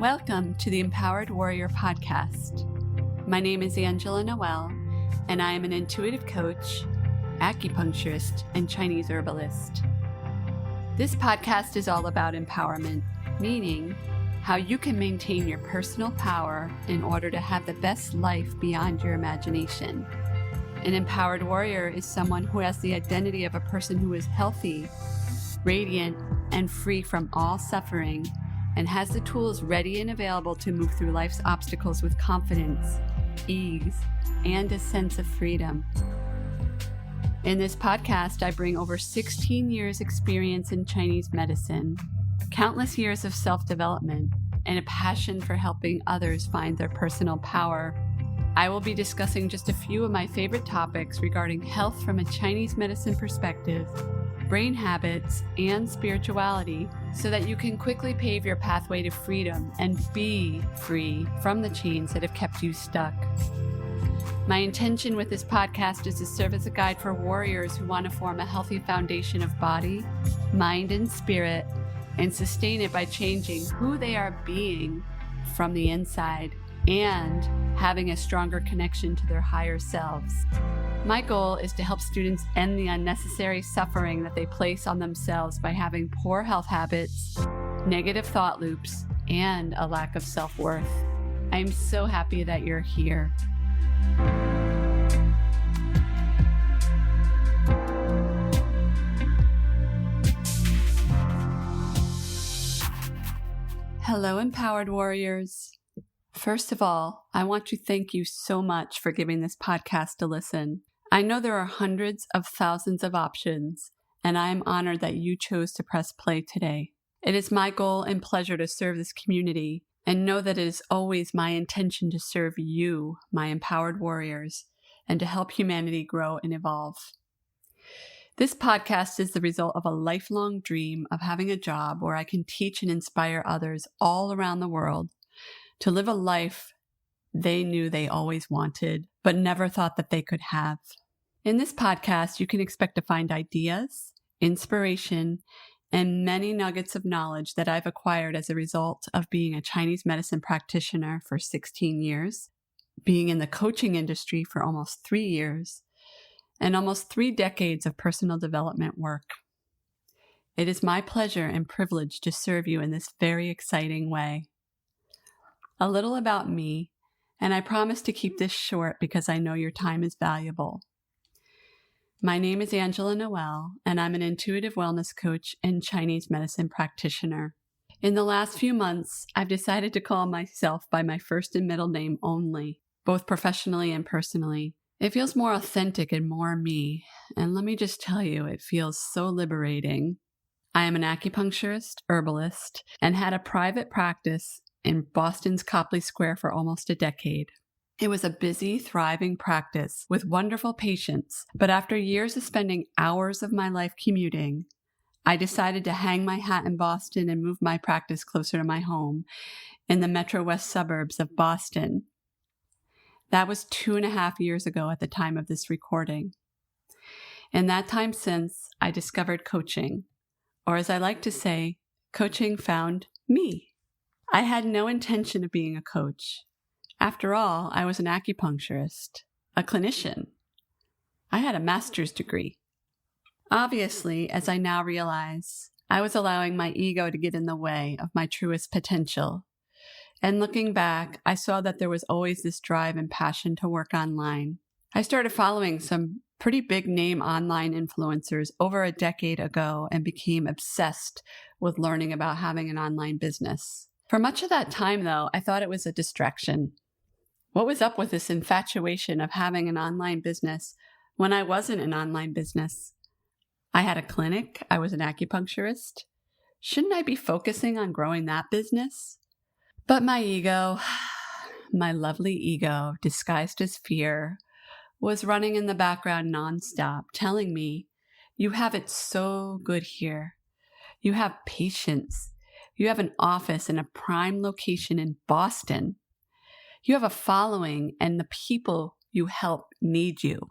Welcome to the Empowered Warrior Podcast. My name is Angela Noel, and I am an intuitive coach, acupuncturist, and Chinese herbalist. This podcast is all about empowerment, meaning how you can maintain your personal power in order to have the best life beyond your imagination. An empowered warrior is someone who has the identity of a person who is healthy, radiant, and free from all suffering, and has the tools ready and available to move through life's obstacles with confidence, ease, and a sense of freedom. In this podcast, I bring over 16 years experience in Chinese medicine, countless years of self-development, and a passion for helping others find their personal power. I will be discussing just a few of my favorite topics regarding health from a Chinese medicine perspective, brain habits, and spirituality, so that you can quickly pave your pathway to freedom and be free from the chains that have kept you stuck. My intention with this podcast is to serve as a guide for warriors who want to form a healthy foundation of body, mind, and spirit, and sustain it by changing who they are being from the inside and having a stronger connection to their higher selves. My goal is to help students end the unnecessary suffering that they place on themselves by having poor health habits, negative thought loops, and a lack of self-worth. I am so happy that you're here. Hello, Empowered Warriors. First of all, I want to thank you so much for giving this podcast a listen. I know there are hundreds of thousands of options, and I am honored that you chose to press play today. It is my goal and pleasure to serve this community, and know that it is always my intention to serve you, my empowered warriors, and to help humanity grow and evolve. This podcast is the result of a lifelong dream of having a job where I can teach and inspire others all around the world to live a life they knew they always wanted, but never thought that they could have. In this podcast, you can expect to find ideas, inspiration, and many nuggets of knowledge that I've acquired as a result of being a Chinese medicine practitioner for 16 years, being in the coaching industry for almost 3 years, and almost 3 decades of personal development work. It is my pleasure and privilege to serve you in this very exciting way. A little about me, and I promise to keep this short because I know your time is valuable. My name is Angela Noel, and I'm an intuitive wellness coach and Chinese medicine practitioner. In the last few months, I've decided to call myself by my first and middle name only, both professionally and personally. It feels more authentic and more me, and let me just tell you, it feels so liberating. I am an acupuncturist, herbalist, and had a private practice in Boston's Copley Square for almost a decade. It was a busy, thriving practice with wonderful patients, but after years of spending hours of my life commuting, I decided to hang my hat in Boston and move my practice closer to my home in the Metro West suburbs of Boston. That was 2.5 years ago at the time of this recording. In that time since, I discovered coaching, or as I like to say, coaching found me. I had no intention of being a coach. After all, I was an acupuncturist, a clinician. I had a master's degree. Obviously, as I now realize, I was allowing my ego to get in the way of my truest potential. And looking back, I saw that there was always this drive and passion to work online. I started following some pretty big name online influencers over a decade ago and became obsessed with learning about having an online business. For much of that time, though, I thought it was a distraction. What was up with this infatuation of having an online business when I wasn't an online business? I had a clinic. I was an acupuncturist. Shouldn't I be focusing on growing that business? But my ego, my lovely ego, disguised as fear, was running in the background nonstop, telling me, "You have it so good here. You have patience. You have an office in a prime location in Boston. You have a following, and the people you help need you.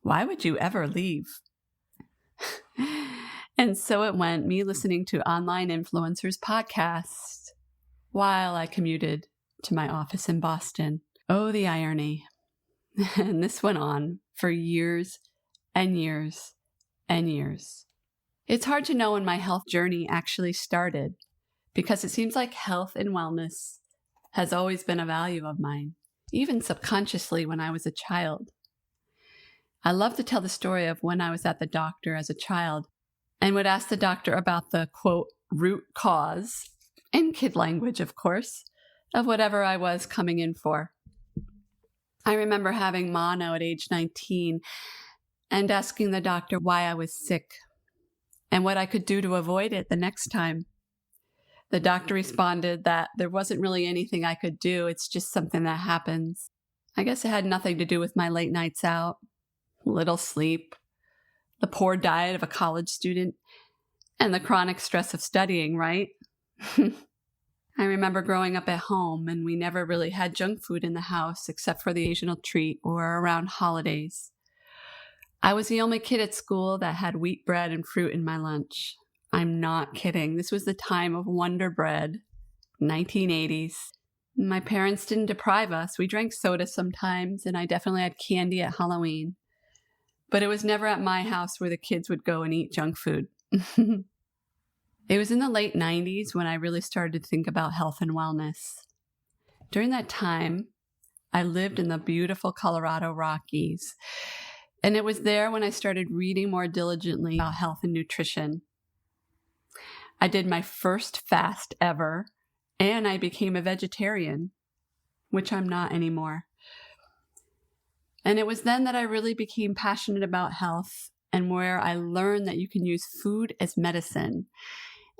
Why would you ever leave?" And so it went, me listening to online influencers' podcasts, while I commuted to my office in Boston. Oh, the irony. And this went on for years and years and years. It's hard to know when my health journey actually started because it seems like health and wellness has always been a value of mine, even subconsciously when I was a child. I love to tell the story of when I was at the doctor as a child and would ask the doctor about the, quote, root cause, in kid language, of course, of whatever I was coming in for. I remember having mono at age 19 and asking the doctor why I was sick and what I could do to avoid it the next time. The doctor responded that there wasn't really anything I could do. It's just something that happens. I guess it had nothing to do with my late nights out, little sleep, the poor diet of a college student, and the chronic stress of studying, right? I remember growing up at home and we never really had junk food in the house except for the occasional treat or around holidays. I was the only kid at school that had wheat bread and fruit in my lunch. I'm not kidding. This was the time of Wonder Bread, 1980s. My parents didn't deprive us. We drank soda sometimes, and I definitely had candy at Halloween. But it was never at my house where the kids would go and eat junk food. It was in the late 90s when I really started to think about health and wellness. During that time, I lived in the beautiful Colorado Rockies. And it was there when I started reading more diligently about health and nutrition. I did my first fast ever, and I became a vegetarian, which I'm not anymore. And it was then that I really became passionate about health and where I learned that you can use food as medicine.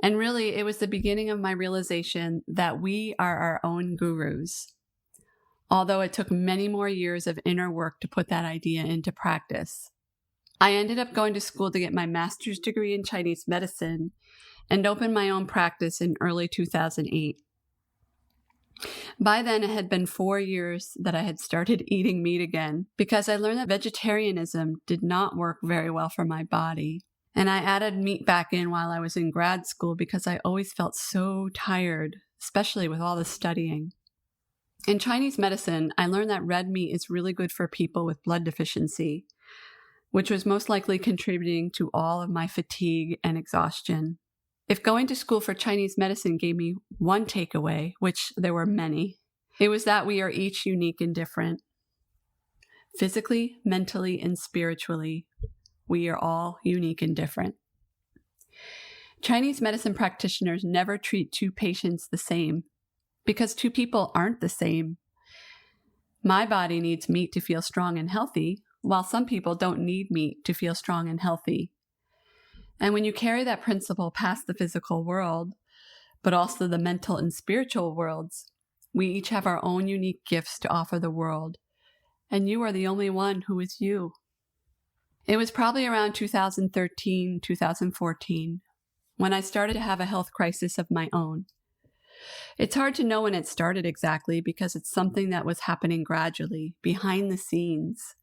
And really, it was the beginning of my realization that we are our own gurus. Although it took many more years of inner work to put that idea into practice. I ended up going to school to get my master's degree in Chinese medicine and opened my own practice in early 2008. By then, it had been 4 years that I had started eating meat again because I learned that vegetarianism did not work very well for my body. And I added meat back in while I was in grad school because I always felt so tired, especially with all the studying. In Chinese medicine, I learned that red meat is really good for people with blood deficiency, which was most likely contributing to all of my fatigue and exhaustion. If going to school for Chinese medicine gave me one takeaway, which there were many, it was that we are each unique and different. Physically, mentally, and spiritually, we are all unique and different. Chinese medicine practitioners never treat two patients the same because two people aren't the same. My body needs meat to feel strong and healthy, while some people don't need meat to feel strong and healthy. And when you carry that principle past the physical world, but also the mental and spiritual worlds, we each have our own unique gifts to offer the world. And you are the only one who is you. It was probably around 2013, 2014, when I started to have a health crisis of my own. It's hard to know when it started exactly because it's something that was happening gradually, behind the scenes.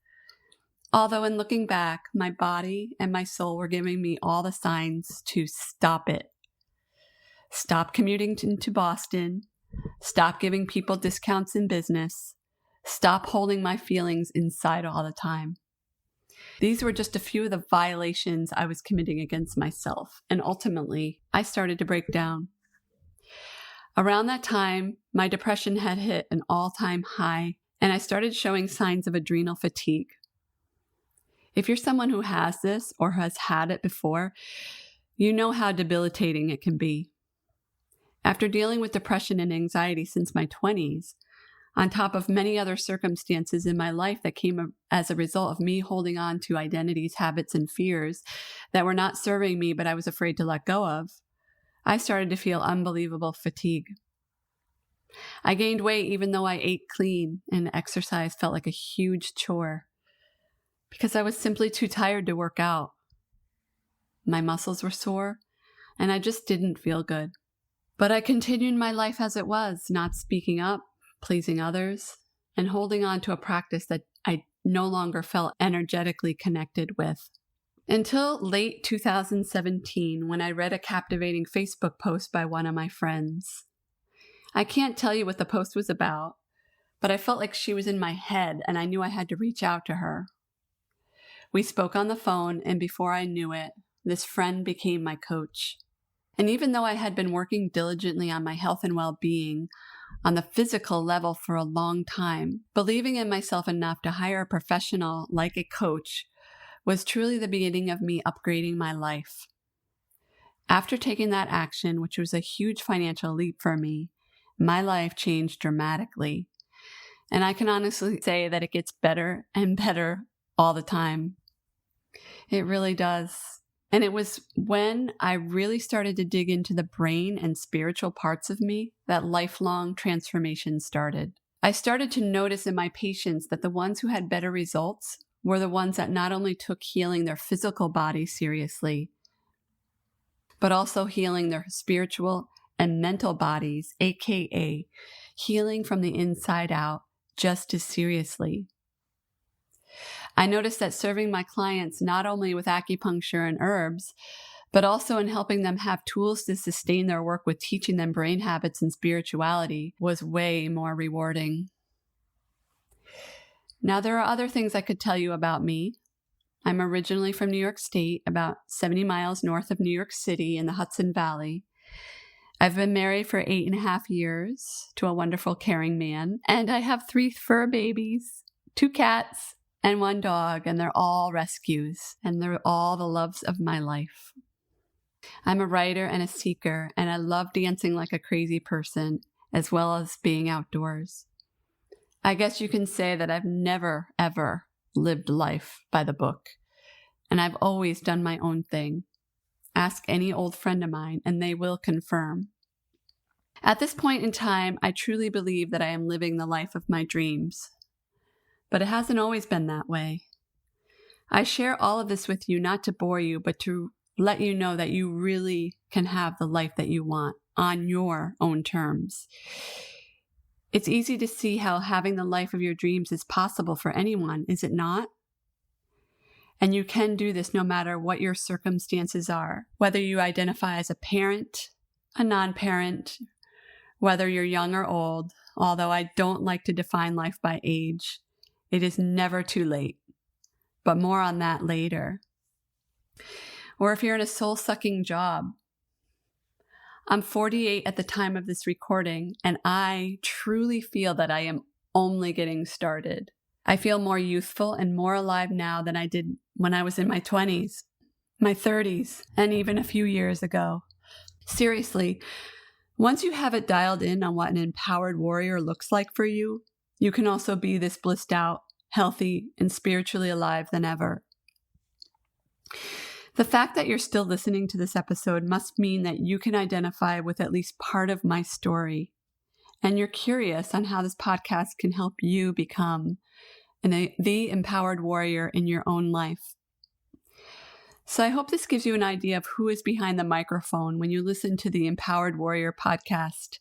Although in looking back, my body and my soul were giving me all the signs to stop it. Stop commuting to Boston. Stop giving people discounts in business. Stop holding my feelings inside all the time. These were just a few of the violations I was committing against myself, and ultimately, I started to break down. Around that time, my depression had hit an all-time high, and I started showing signs of adrenal fatigue. If you're someone who has this or has had it before, you know how debilitating it can be. After dealing with depression and anxiety since my 20s, on top of many other circumstances in my life that came as a result of me holding on to identities, habits, and fears that were not serving me but I was afraid to let go of, I started to feel unbelievable fatigue. I gained weight even though I ate clean, and exercise felt like a huge chore because I was simply too tired to work out. My muscles were sore, and I just didn't feel good. But I continued my life as it was, not speaking up, pleasing others, and holding on to a practice that I no longer felt energetically connected with. Until late 2017, when I read a captivating Facebook post by one of my friends. I can't tell you what the post was about, but I felt like she was in my head and I knew I had to reach out to her. We spoke on the phone, and before I knew it, this friend became my coach. And even though I had been working diligently on my health and well-being on the physical level for a long time, believing in myself enough to hire a professional like a coach was truly the beginning of me upgrading my life. After taking that action, which was a huge financial leap for me, my life changed dramatically. And I can honestly say that it gets better and better all the time. It really does. And it was when I really started to dig into the brain and spiritual parts of me that lifelong transformation started. I started to notice in my patients that the ones who had better results were the ones that not only took healing their physical body seriously, but also healing their spiritual and mental bodies, aka healing from the inside out, just as seriously. I noticed that serving my clients not only with acupuncture and herbs, but also in helping them have tools to sustain their work with teaching them brain habits and spirituality was way more rewarding. Now, there are other things I could tell you about me. I'm originally from New York State, about 70 miles north of New York City in the Hudson Valley. I've been married for 8.5 years to a wonderful, caring man, and I have 3 fur babies, 2 cats, and 1 dog, and they're all rescues, and they're all the loves of my life. I'm a writer and a seeker, and I love dancing like a crazy person, as well as being outdoors. I guess you can say that I've never, ever lived life by the book, and I've always done my own thing. Ask any old friend of mine, and they will confirm. At this point in time, I truly believe that I am living the life of my dreams. But it hasn't always been that way. I share all of this with you not to bore you, but to let you know that you really can have the life that you want on your own terms. It's easy to see how having the life of your dreams is possible for anyone, is it not? And you can do this no matter what your circumstances are, whether you identify as a parent, a non-parent, whether you're young or old, although I don't like to define life by age. It is never too late, but more on that later. Or if you're in a soul-sucking job. I'm 48 at the time of this recording, and I truly feel that I am only getting started. I feel more youthful and more alive now than I did when I was in my 20s, my 30s, and even a few years ago. Seriously, once you have it dialed in on what an empowered warrior looks like for you, you can also be this blissed out, healthy, and spiritually alive than ever. The fact that you're still listening to this episode must mean that you can identify with at least part of my story, and you're curious on how this podcast can help you become the empowered warrior in your own life. So I hope this gives you an idea of who is behind the microphone when you listen to the Empowered Warrior podcast,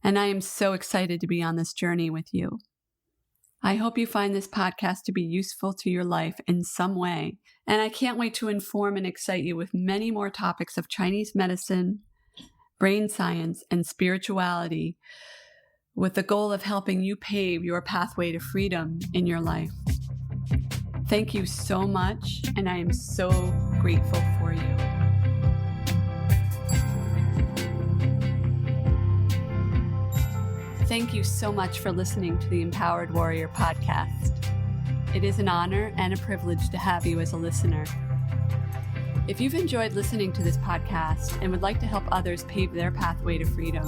and I am so excited to be on this journey with you. I hope you find this podcast to be useful to your life in some way, and I can't wait to inform and excite you with many more topics of Chinese medicine, brain science, and spirituality, with the goal of helping you pave your pathway to freedom in your life. Thank you so much, and I am so grateful for you. Thank you so much for listening to the Empowered Warrior podcast. It is an honor and a privilege to have you as a listener. If you've enjoyed listening to this podcast and would like to help others pave their pathway to freedom,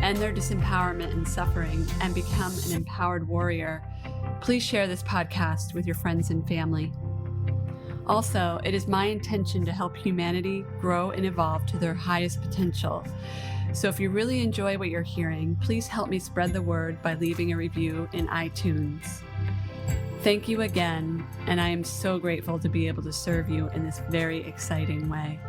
end their disempowerment and suffering, and become an empowered warrior, please share this podcast with your friends and family. Also, it is my intention to help humanity grow and evolve to their highest potential. So if you really enjoy what you're hearing, please help me spread the word by leaving a review in iTunes. Thank you again, and I am so grateful to be able to serve you in this very exciting way.